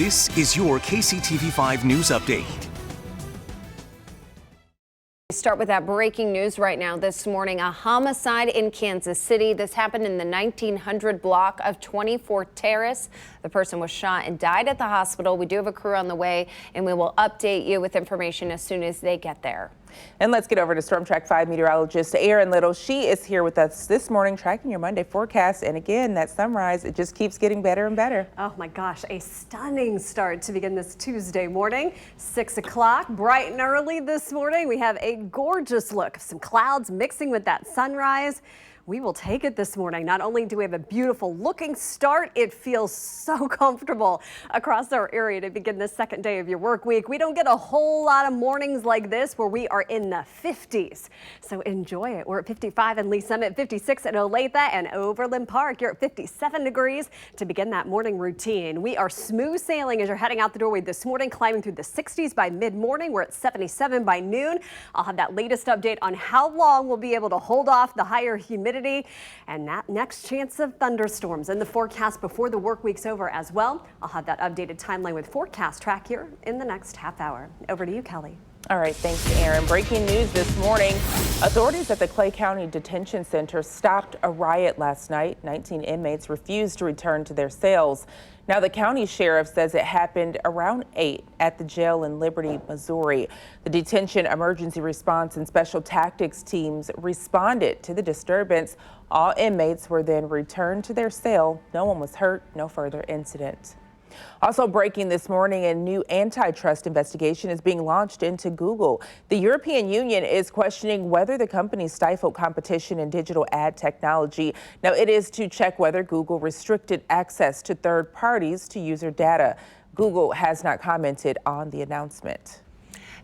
This is your KCTV5 News Update. Start with that breaking news right now. This morning, a homicide in Kansas City. This happened in the 1900 block of 24th Terrace. The person was shot and died at the hospital. We do have a crew on the way, and we will update you with information as soon as they get there. And let's get over to Storm Track 5 meteorologist Erin Little. She is here with us this morning tracking your Monday forecast. And again, that sunrise, it just keeps getting better and better. Oh my gosh, a stunning start to begin this Tuesday morning. 6 o'clock, bright and early this morning. We have a gorgeous look of some clouds mixing with that sunrise. We will take it this morning. Not only do we have a beautiful looking start, it feels so comfortable across our area to begin the second day of your work week. We don't get a whole lot of mornings like this where we are in the 50s. So enjoy it. We're at 55 in Lee Summit, 56 at Olathe and Overland Park. You're at 57 degrees to begin that morning routine. We are smooth sailing as you're heading out the doorway this morning, climbing through the 60s by mid-morning. We're at 77 by noon. I'll have that latest update on how long we'll be able to hold off the higher humidity and that next chance of thunderstorms in the forecast before the work week's over as well. I'll have that updated timeline with Forecast Track here in the next half hour. Over to you, Kelly. All right, thanks, Erin. Breaking news this morning. Authorities at the Clay County Detention Center stopped a riot last night. 19 inmates refused to return to their cells. Now, the county sheriff says it happened around 8 at the jail in Liberty, Missouri. The detention emergency response and special tactics teams responded to the disturbance. All inmates were then returned to their cell. No one was hurt, no further incident. Also breaking this morning, a new antitrust investigation is being launched into Google. The European Union is questioning whether the company stifled competition in digital ad technology. Now, it is to check whether Google restricted access to third parties to user data. Google has not commented on the announcement.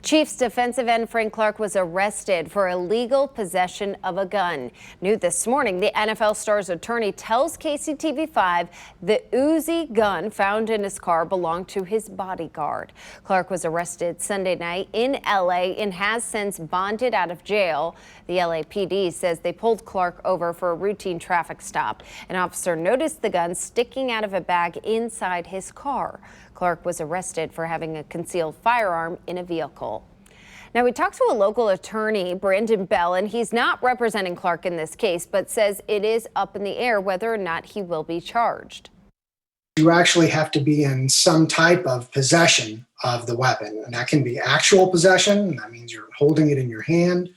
Chiefs defensive end Frank Clark was arrested for illegal possession of a gun. New this morning, the NFL star's attorney tells KCTV5 the Uzi gun found in his car belonged to his bodyguard. Clark was arrested Sunday night in LA and has since bonded out of jail. The LAPD says they pulled Clark over for a routine traffic stop. An officer noticed the gun sticking out of a bag inside his car. Clark was arrested for having a concealed firearm in a vehicle. Now, we talked to a local attorney, Brandon Bell, and he's not representing Clark in this case, but says it is up in the air whether or not he will be charged. You actually have to be in some type of possession of the weapon, and that can be actual possession. That means you're holding it in your hand,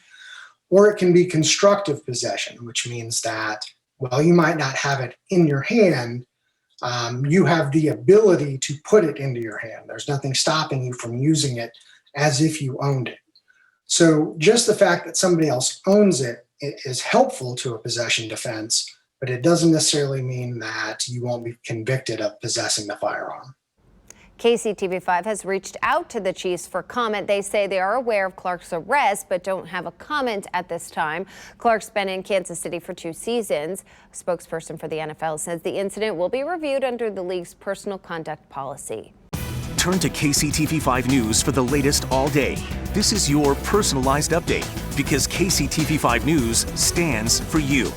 or it can be constructive possession, which means that, well, you might not have it in your hand, you have the ability to put it into your hand. There's nothing stopping you from using it as if you owned it. So just the fact that somebody else owns it is helpful to a possession defense, but it doesn't necessarily mean that you won't be convicted of possessing the firearm. KCTV5 has reached out to the Chiefs for comment. They say they are aware of Clark's arrest, but don't have a comment at this time. Clark's been in Kansas City for 2 seasons. A spokesperson for the NFL says the incident will be reviewed under the league's personal conduct policy. Turn to KCTV5 News for the latest all day. This is your personalized update because KCTV5 News stands for you.